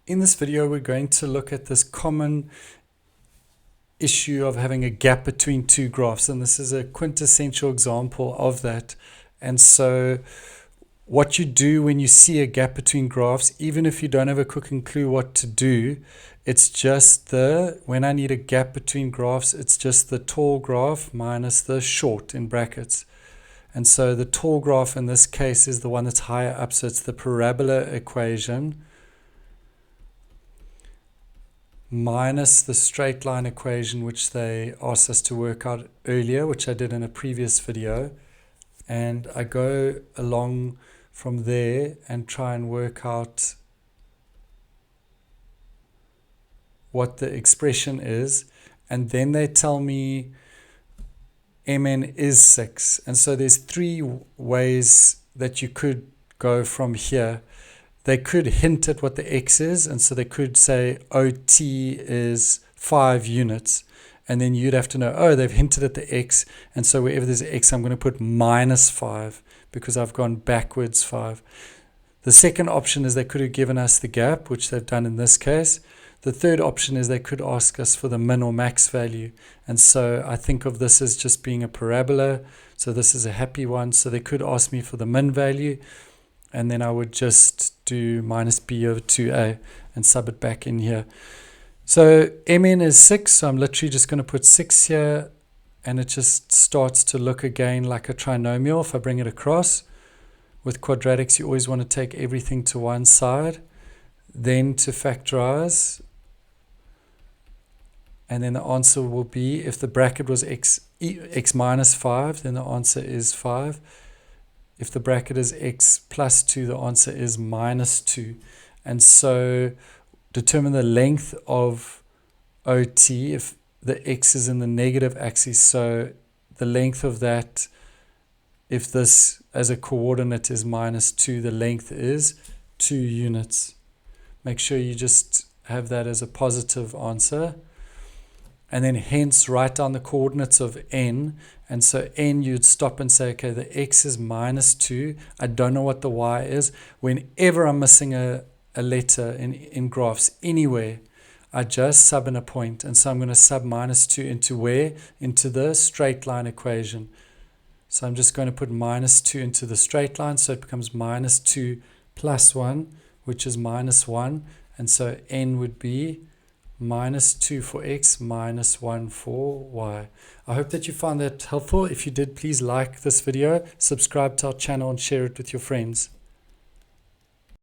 In this video, we're going to look at this common issue of having a gap between two graphs, and this is a quintessential example of that. And so what you do when you see a gap between graphs, even if you don't have a cooking clue what to do, it's just when I need a gap between graphs, it's just the tall graph minus the short in brackets. And so the tall graph in this case is the one that's higher up, so it's the parabola equation minus the straight line equation, which they asked us to work out earlier, which I did in a previous video. And I go along from there and try and work out what the expression is. And then they tell me mn is 6. And so there's three ways that you could go from here. They could hint at what the x is, and so they could say OT is 5 units. And then you'd have to know, oh, they've hinted at the x, and so wherever there's x, I'm going to put minus 5 because I've gone backwards 5. The second option is they could have given us the gap, which they've done in this case. The third option is they could ask us for the min or max value. And so I think of this as just being a parabola. So this is a happy one. So they could ask me for the min value, and then I would just do minus b over 2a and sub it back in here. So mn is 6, so I'm literally just going to put 6 here, and it just starts to look again like a trinomial if I bring it across. With quadratics, you always want to take everything to one side, then to factorize, and then the answer will be, if the bracket was x minus 5, then the answer is 5. If the bracket is x plus 2, the answer is minus 2. And so determine the length of OT if the x is in the negative axis. So the length of that, if this as a coordinate is minus 2, the length is 2 units. Make sure you just have that as a positive answer. And then hence write down the coordinates of n. And so n, you'd stop and say, okay, the x is minus 2. I don't know what the y is. Whenever I'm missing a letter in graphs anywhere, I just sub in a point. And so I'm going to sub minus 2 into where? Into the straight line equation. So I'm just going to put minus 2 into the straight line. So it becomes minus 2 plus 1, which is minus 1. And so n would be minus 2 for x, minus 1 for y. I hope that you found that helpful. If you did, please like this video, subscribe to our channel, and share it with your friends.